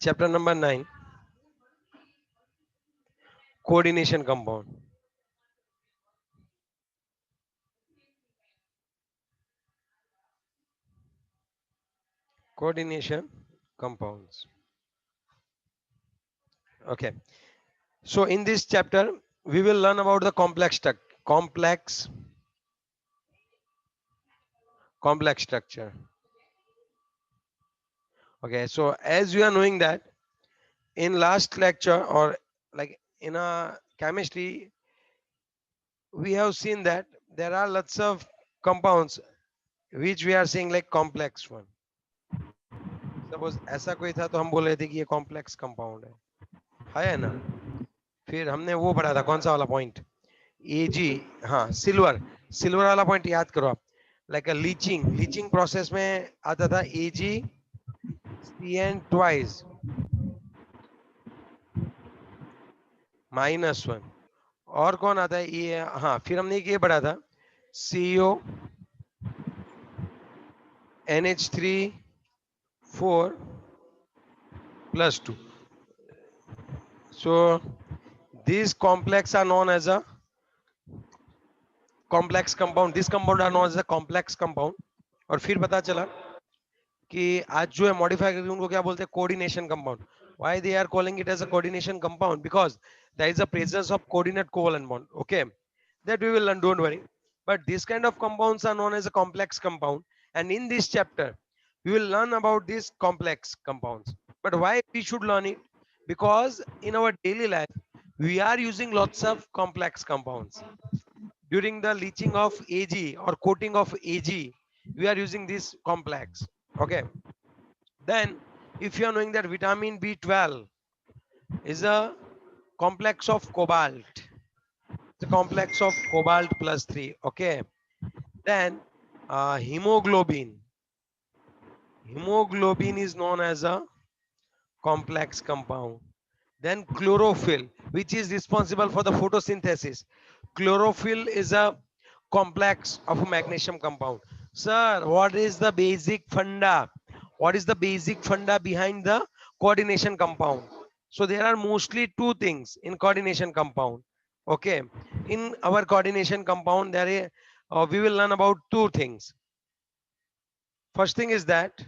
Chapter number 9, coordination compound. Coordination compounds. Okay. So in this chapter, we will learn about the complex complex structure. Okay. So as you are knowing that in last lecture or like in a chemistry, we have seen that there are lots of compounds which we are saying like complex one. Suppose ऐसा कोई था तो हम बोल रहे थे कि ये कॉम्प्लेक्स कंपाउंड है ना. फिर हमने वो पढ़ा था कौन सा वाला पॉइंट, एजी. हाँ, सिल्वर. सिल्वर वाला पॉइंट याद करो आप. लाइक लीचिंग लीचिंग प्रोसेस में आता था एजी सी एन ट्वाइस -1. और कौन आता है ये, हाँ फिर हमने ये पढ़ा था CO NH3 4 + 2. So these complex are known as a complex compound. This compound are known as a complex compound. और फिर पता चला कि आज जो है मॉडिफाई करके उनको क्या बोलते हैं, coordination compound. Why they are calling it as a coordination compound? Because there is a presence of coordinate covalent bond. Okay, that we will learn, don't worry. But this kind of compounds are known as a complex compound, and in this chapter we will learn about these complex compounds. But why we should learn it? Because in our daily life we are using lots of complex compounds. During the leaching of Ag or coating of Ag, we are using this complex. Okay. Then if you are knowing that vitamin B12 is a complex of cobalt, the complex of cobalt +3. Okay. Then hemoglobin. Hemoglobin is known as a complex compound. Then chlorophyll, which is responsible for the photosynthesis. Chlorophyll is a complex of a magnesium compound. Sir, what is the basic funda? What is the basic funda behind the coordination compound? So there are mostly two things in coordination compound. Okay, in our coordination compound, we will learn about two things. First thing is that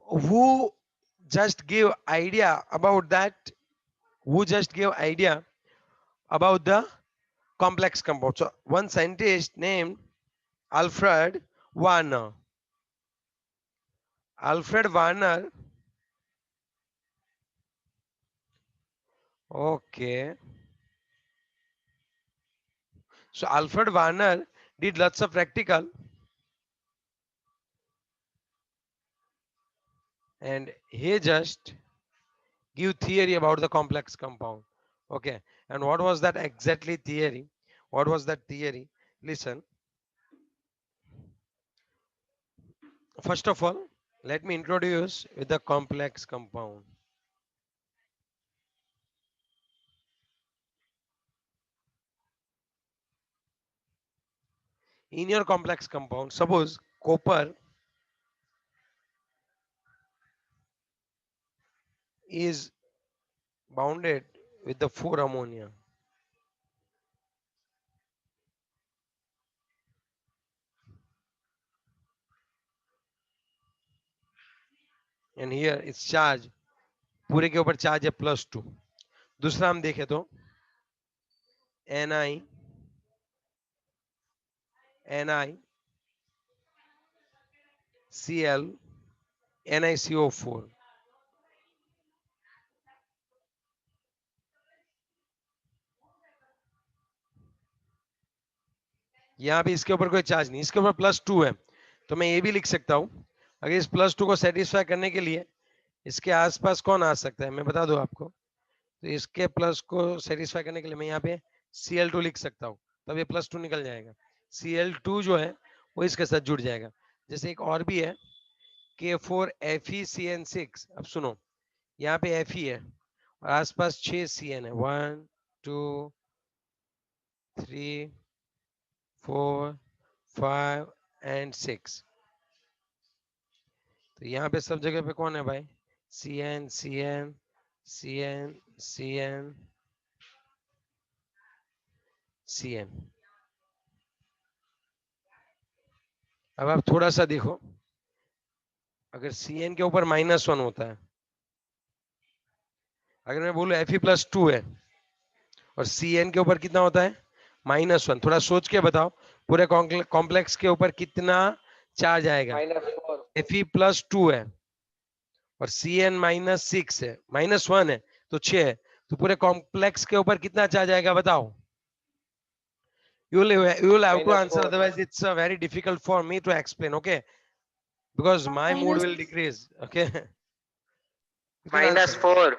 who just give idea about that, who just gave idea about the complex compound. So one scientist named Alfred Warner. Alfred Warner. Okay. So Alfred Warner did lots of practical and he just give theory about the complex compound. Okay. And what was that exactly theory? What was that theory? Listen. First of all, let me introduce with the complex compound. In your complex compound, suppose copper is bounded with the 4 ammonia, and here its charge पूरे के ऊपर charge है +2. दूसरा हम देखें तो Ni Cl NiCO4. यहाँ भी इसके ऊपर कोई चार्ज नहीं, इसके ऊपर +2 है. तो मैं ये भी लिख सकता हूँ, अगर इस +2 को सेटिस्फाई करने के लिए इसके आसपास कौन आ सकता है, मैं बता दूं आपको. तो इसके प्लस को सेटिस्फाई करने के लिए मैं यहाँ पे Cl2 लिख सकता हूँ, तब ये +2 निकल जाएगा. Cl2 जो है वो इसके साथ जुड़ जाएगा. जैसे एक और भी है K4FeCN6. अब सुनो, यहाँ पे Fe है और आसपास 6 Cn है. 1 2 3 4 5 and 6. तो यहाँ पे सब जगह पे कौन है भाई? CN CN CN CN CN। अब आप थोड़ा सा देखो, अगर CN के ऊपर -1 होता है, अगर मैं बोलूं Fe+2 है और CN के ऊपर कितना होता है? -1, थोड़ा सोच के बताओ पूरे कॉम्प्लेक्स के ऊपर कितना चार्ज आएगा? -4। Fe+2 है और CN -6 है, -1 है तो 6 है, तो पूरे कॉम्प्लेक्स के ऊपर कितना चार्ज आएगा बताओ? You will have to answer, -4। otherwise it's very difficult for me to explain, okay? Because my mood will decrease, okay? You can answer. -4।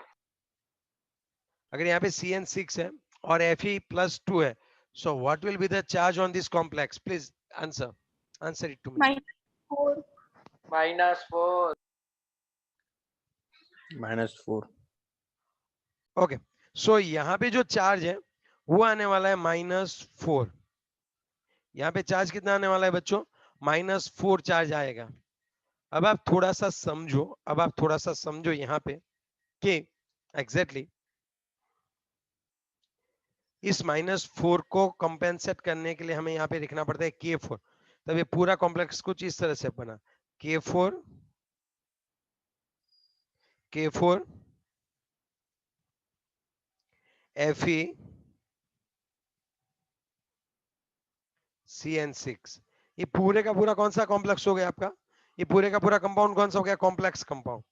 अगर यहाँ पे CN6 है और Fe+2 है, so what will be the charge on this complex? Please answer it to me. -4 -4। -4। Okay, सो यहाँ पे जो charge है वो आने वाला है -4। यहाँ पे चार्ज कितना आने वाला है बच्चों? -4 चार्ज आएगा। अब आप थोड़ा सा समझो यहाँ पे कि एग्जैक्टली इस -4 को कंपेंसेट करने के लिए हमें यहाँ पे लिखना पड़ता है K4। तब ये पूरा कॉम्प्लेक्स कुछ इस तरह से बना, K4 Fe CN6। ये पूरे का पूरा कौन सा कॉम्प्लेक्स हो गया आपका? ये पूरे का पूरा कंपाउंड कौन सा हो गया? Complex compound.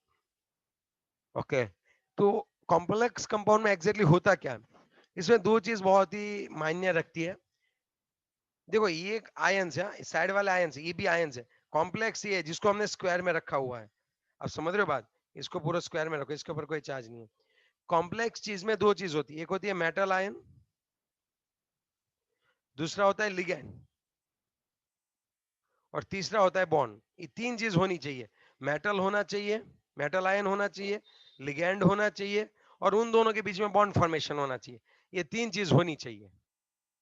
ओके, तो कॉम्प्लेक्स कंपाउंड में एग्जैक्टली होता क्या है? इसमें दो चीज बहुत ही मायने रखती है। देखो ये एक आयंस है, साइड वाला आयंस है, ये भी आयंस है। कॉम्प्लेक्स ये है जिसको हमने स्क्वायर में रखा हुआ है। आप समझ रहे हो बात? इसको पूरा स्क्वायर में रखो, इसके ऊपर कोई चार्ज नहीं है। कॉम्प्लेक्स चीज में दो चीज होती है, एक होती है मेटल आयन, दूसरा होता है लिगैंड, और तीसरा होता है बॉन्ड। ये तीन चीज होनी चाहिए, मेटल होना चाहिए, मेटल आयन होना चाहिए, लिगैंड होना चाहिए, और उन दोनों के बीच में बॉन्ड फॉर्मेशन होना चाहिए। ये तीन चीज होनी चाहिए।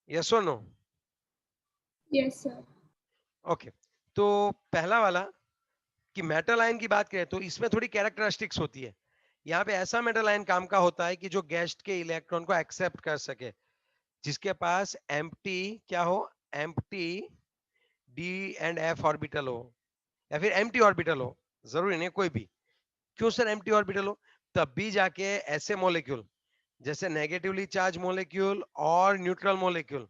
यस और नो? Yes sir. ओके, तो पहला वाला कि मेटल आयन की बात करें तो इसमें थोड़ी कैरेक्टरिस्टिक्स होती है। यहाँ पे ऐसा मेटल आयन काम का होता है कि जो गेस्ट के इलेक्ट्रॉन को एक्सेप्ट कर सके, जिसके पास एम्प्टी क्या हो? Empty D and F orbital हो, या फिर एम्प्टी ऑर्बिटल हो, जरूरी नहीं कोई भी। क्यों सर एम्प्टी ऑर्बिटल हो? तब भी जाके ऐसे मॉलिक्यूल जैसे नेगेटिवली चार्ज मॉलिक्यूल और न्यूट्रल मॉलिक्यूल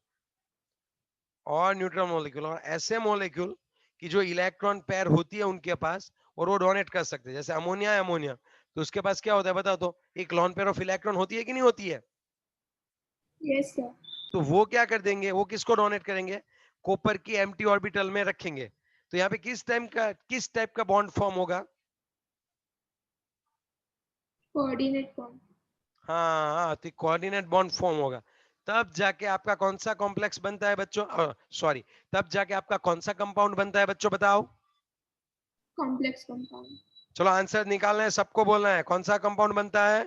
और ऐसे मॉलिक्यूल की जो इलेक्ट्रॉन पेयर होती है उनके पास, और वो डोनेट कर सकते हैं। जैसे अमोनिया है, अमोनिया तो उसके पास क्या होता है बताओ तो? एक लॉन पेयर ऑफ इलेक्ट्रॉन होती है कि नहीं होती है? Yes sir. तो वो क्या कर देंगे, वो किसको डोनेट करेंगे? कॉपर की एम्प्टी ऑर्बिटल में रखेंगे। तो यहाँ पे किस टाइप का बॉन्ड फॉर्म होगा? Coordinate bond. हाँ, तो कोऑर्डिनेट बॉन्ड फॉर्म होगा। तब जाके आपका कौन सा कॉम्प्लेक्स बनता है बच्चों? सॉरी, तब जाके आपका कौन सा कंपाउंड बनता है बच्चों? बताओ। Complex compound. चलो आंसर निकालना है, सबको बोलना है कौन सा कंपाउंड बनता है?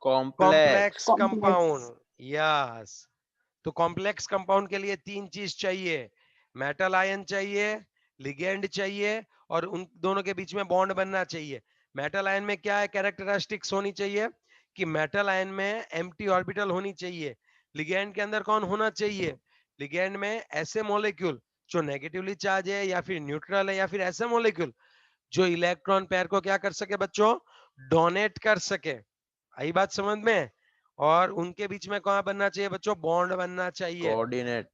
कॉम्प्लेक्स। Complex compound. यस, तो कॉम्प्लेक्स कंपाउंड के लिए तीन चीज चाहिए, मेटल आयन चाहिए, लिगेंड चाहिए, और उन दोनों के बीच में बॉन्ड बनना चाहिए। मेटल आयन में क्या है कैरेक्टरिस्टिक्स होनी चाहिए कि मेटल आयन में एम्प्टी ऑर्बिटल होनी चाहिए। लिगेंड के अंदर कौन होना चाहिए? लिगेंड में ऐसे मॉलिक्यूल जो नेगेटिवली चार्ज है या फिर न्यूट्रल है, या फिर ऐसे मॉलिक्यूल जो इलेक्ट्रॉन पेयर को क्या कर सके बच्चों? डोनेट कर सके। आई बात समझ में? और उनके बीच में कौन बनना चाहिए बच्चों? बॉन्ड बनना चाहिए, कोऑर्डिनेट।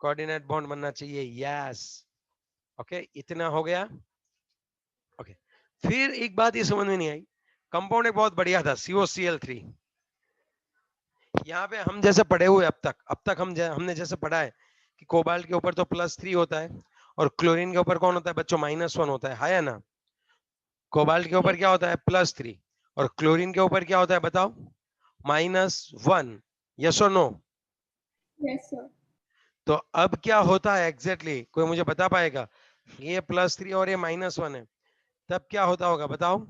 कोऑर्डिनेट बॉन्ड बनना चाहिए। यस, ओके, इतना हो गया। ओके, फिर एक बात ये समझ में नहीं आई, कंपाउंड एक बहुत बढ़िया था COCl3। यहाँ पे हम जैसे पढ़े हुए अब तक हमने जैसे पढ़ा है कि कोबाल्ट के ऊपर तो +3 होता है और क्लोरीन के ऊपर कौन होता है बच्चों? -1 होता है या ना? कोबाल्ट के ऊपर क्या होता है? +3, और क्लोरीन के ऊपर क्या होता है बताओ? -1। यस और नो? Yes sir. तो अब क्या होता है एग्जैक्टली कोई मुझे बता पाएगा? ये +3 और ये -1 है, तब क्या होता होगा बताओ?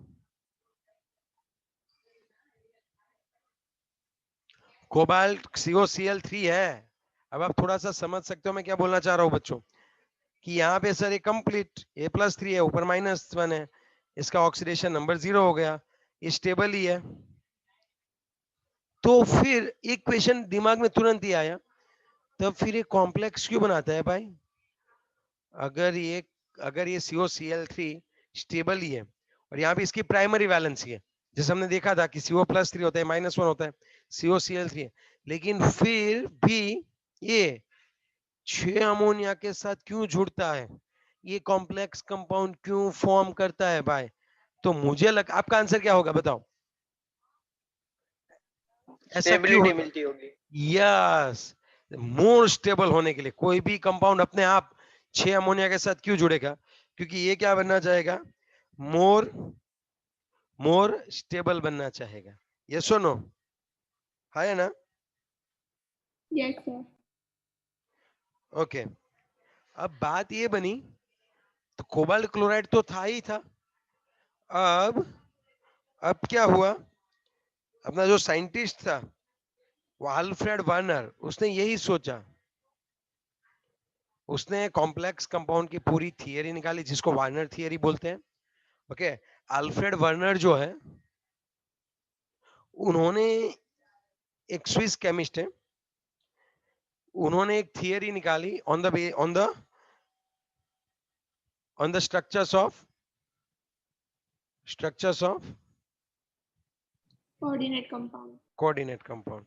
कोबाल्ट COCl3 है। अब आप थोड़ा सा समझ सकते हो मैं क्या बोलना चाह रहा हूँ बच्चों, कि यहाँ पे सर ये कंप्लीट A+3 है, ऊपर -1 है, इसका ऑक्सीडेशन नंबर 0 हो गया, ये स्टेबल ही है। तो फिर एक क्वेश्चन दिमाग में तुरंत ही आया, तब फिर ये कॉम्प्लेक्स क्यों बनाता है भाई? अगर ये COCl3 स्टेबल ही है और यहाँ पे इसकी प्राइमरी वैलेंसी है, जैसे हमने देखा था कि CO+3 होता है, -1 होता है, COCl3 है, लेकिन फिर भी ये 6 अमोनिया के साथ क्यों जुड़ता है? ये कॉम्प्लेक्स कंपाउंड क्यों फॉर्म करता है भाई? तो मुझे लग, आपका आंसर क्या होगा बताओ? ऐसा क्यों स्टेबिलिटी होता है? मिलती होगी। यस, मोर स्टेबल होने के लिए कोई भी कंपाउंड अपने आप 6 अमोनिया के साथ क्यों जुड़ेगा? क्योंकि ये क्या बनना चाहेगा? मोर मोर स्टेबल बनना चाहेगा। यस और नो? है ना? Yes, sir. ओके, अब बात ये बनी, तो कोबाल्ट क्लोराइड तो था ही था। अब क्या हुआ? अपना जो साइंटिस्ट था वो अल्फ्रेड वर्नर, उसने यही सोचा, उसने कॉम्प्लेक्स कंपाउंड की पूरी थियरी निकाली जिसको वार्नर थियरी बोलते हैं। ओके, अल्फ्रेड वर्नर जो है, उन्होंने, एक स्विस केमिस्ट है, उन्होंने एक थियरी निकाली on the structures of Coordinate compound. Coordinate compound.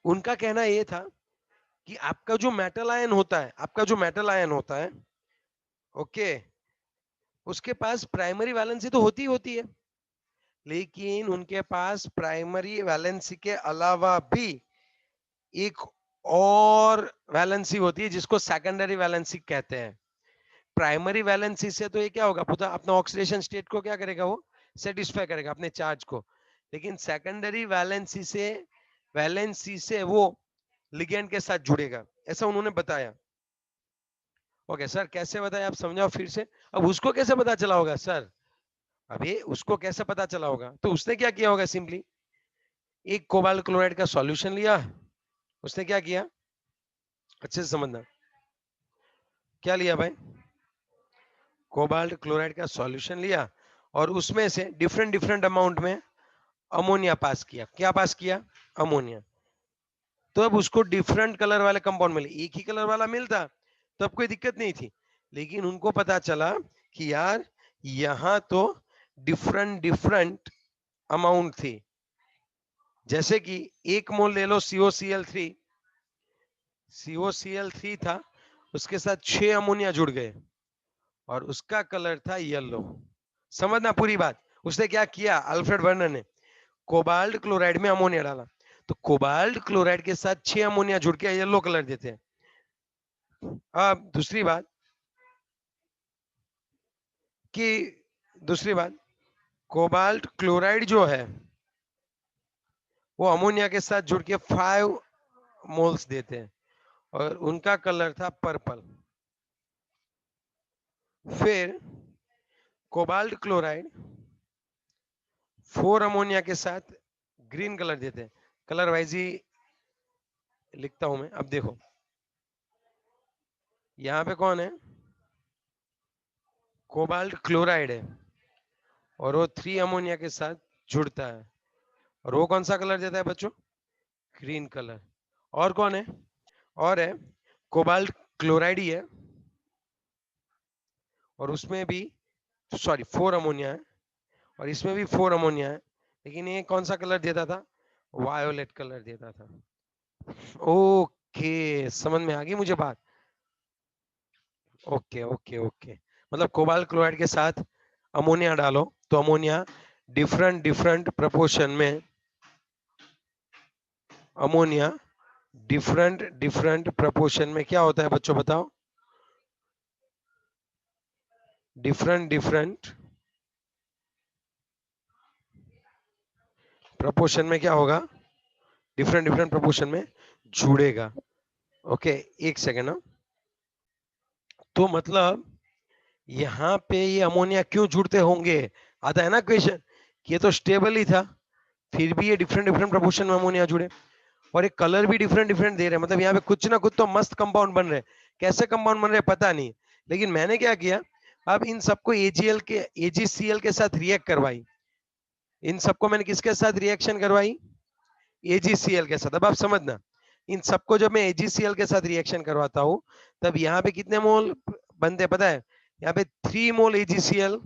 उनका कहना यह था कि आपका जो मेटल आयन होता है, ओके, उसके पास प्राइमरी वैलेंसी तो होती ही होती है, लेकिन उनके पास प्राइमरी वैलेंसी के अलावा भी एक और वैलेंसी होती है जिसको सेकेंडरी वैलेंसी कहते हैं। प्राइमरी वैलेंसी से तो ये क्या होगा, पूरा अपना ऑक्सीडेशन स्टेट को क्या करेगा, वो सेटिस्फाई करेगा अपने चार्ज को, लेकिन सेकेंडरी वैलेंसी से वो लिगेंड के साथ जुड़ेगा, ऐसा उन्होंने बताया। ओके सर, कैसे बताया आप समझाओ फिर से। अब उसको कैसे पता चला होगा सर? अभी उसको कैसे पता चला होगा? तो उसने क्या किया होगा, सिंपली एक कोबाल्ट क्लोराइड का सॉल्यूशन लिया, उसने क्या किया, अच्छे से समझना, क्या लिया भाई? कोबाल्ट क्लोराइड का सॉल्यूशन लिया और उसमें से डिफरेंट डिफरेंट अमाउंट में अमोनिया पास किया। क्या पास किया? अमोनिया। तो अब उसको डिफरेंट कलर वाले कंपाउंड मिले, एक ही कलर वाला मिलता तो अब कोई दिक्कत नहीं थी, लेकिन उनको पता चला कि यार यहां तो डिफरेंट डिफरेंट अमाउंट थी, जैसे कि एक मोल ले लो COCl3 था, उसके साथ 6 अमोनिया जुड़ गए और उसका कलर था येलो। समझना पूरी बात। उसने क्या किया, अल्फ्रेड वर्नर ने कोबाल्ट क्लोराइड में अमोनिया डाला, तो कोबाल्ट क्लोराइड के साथ 6 अमोनिया जुड़ के येलो कलर देते हैं। अब दूसरी बात, कोबाल्ट क्लोराइड जो है वो अमोनिया के साथ जुड़ के 5 मोल्स देते हैं और उनका कलर था पर्पल। फिर कोबाल्ट क्लोराइड 4 अमोनिया के साथ ग्रीन कलर देते हैं। कलर वाइज ही लिखता हूं मैं। अब देखो यहां पे कौन है, कोबाल्ट क्लोराइड है और वो 3 अमोनिया के साथ जुड़ता है और वो कौन सा कलर देता है बच्चों? Green colour. और कौन है? और है कोबाल्ट क्लोराइड ही है और उसमें भी 4 अमोनिया है और इसमें भी 4 अमोनिया है, लेकिन ये कौन सा कलर देता था? वायोलेट कलर देता था। ओके, समझ में आ गई मुझे बात। ओके ओके ओके, मतलब कोबाल्ट क्लोराइड के साथ अमोनिया डालो तो अमोनिया डिफरेंट डिफरेंट प्रपोर्शन में, अमोनिया डिफरेंट डिफरेंट प्रपोर्शन में क्या होता है बच्चों बताओ? डिफरेंट डिफरेंट प्रपोर्शन में क्या होगा? डिफरेंट डिफरेंट प्रपोर्शन में जुड़ेगा। ओके, एक सेकेंड। तो मतलब यहाँ पे ये अमोनिया क्यों जुड़ते होंगे, आता है ना क्वेश्चन। ये तो स्टेबल ही था, फिर भी ये डिफरेंट डिफरेंट प्रपोर्शन में अमोनिया जुड़े और एक कलर भी डिफरेंट डिफरेंट दे रहे हैं, मतलब यहाँ पे कुछ ना कुछ तो मस्त कंपाउंड बन रहे हैं। कैसे कंपाउंड बन रहे हैं पता नहीं, लेकिन मैंने क्या किया, अब इन सबको AgL के AgCl के साथ रिएक्ट करवाई, इन सबको मैंने किसके साथ रिएक्शन करवाई, AgCl के साथ। अब आप समझना, इन सबको जब मैं AgCl के साथ रिएक्शन करवाता हूं तब यहाँ पे कितने मोल बनते पता है, यहाँ पे 3 मोल AgCl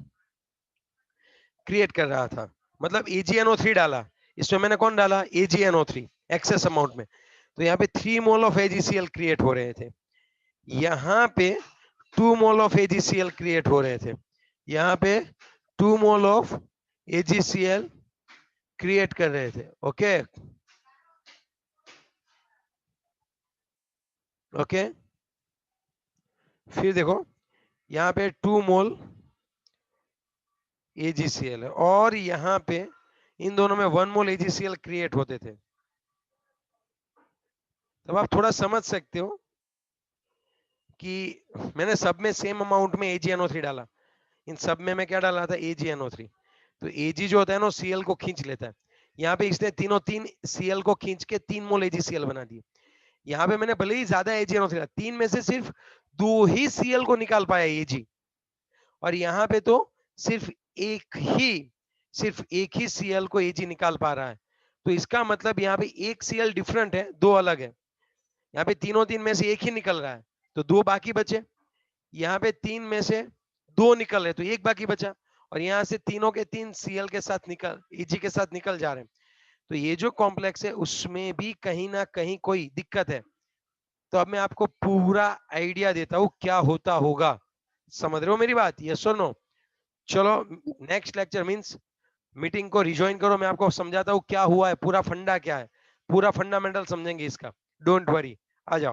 क्रिएट कर रहा था, मतलब AgNO3 डाला, इसमें मैंने कौन डाला, AgNO3 एक्सेस अमाउंट में, तो यहाँ पे 3 मोल ऑफ AgCl क्रिएट हो रहे थे, यहाँ पे 2 मोल ऑफ AgCl क्रिएट हो रहे थे, यहाँ पे 2 मोल ऑफ AgCl क्रिएट कर रहे थे। ओके ओके, फिर देखो यहाँ पे 2 मोल AgCl है और यहाँ पे इन दोनों में 1 मोल AgCl क्रिएट होते थे। तब आप थोड़ा समझ सकते हो कि मैंने सब में सेम अमाउंट में AgNO3 डाला, इन सब में मैं क्या डाला था, AgNO3, तो Ag जो होता है ना Cl को खींच लेता है, यहाँ पे इसने तीनों तीन Cl को खींच के 3 मोल AgCl बना दिए। यहाँ पे मैंने भले ही ज्यादा AgNO3 डाला, 3 में से सिर्फ 2 ही Cl को निकाल पाया Ag, और यहाँ पे तो सिर्फ एक ही Cl को Ag निकाल पा रहा है, तो इसका मतलब यहाँ पे एक Cl डिफरेंट है, 2 अलग है। यहाँ पे तीनों 3 में से एक ही निकल रहा है तो 2 बाकी बचे, यहाँ पे 3 में से 2 निकल रहे तो 1 बाकी बचा, और यहाँ से तीनों के 3 Cl के साथ निकल Ag के साथ निकल जा रहे हैं, तो ये जो कॉम्प्लेक्स है उसमें भी कहीं ना कहीं कोई दिक्कत है। तो अब मैं आपको पूरा आइडिया देता हूँ क्या होता होगा, समझ रहे हो मेरी बात, यस और नो। चलो नेक्स्ट लेक्चर मींस मीटिंग को रिजॉइन करो, मैं आपको समझाता हूँ क्या हुआ है, पूरा फंडा क्या है, पूरा फंडामेंटल समझेंगे इसका, डोंट वरी, आ जाओ।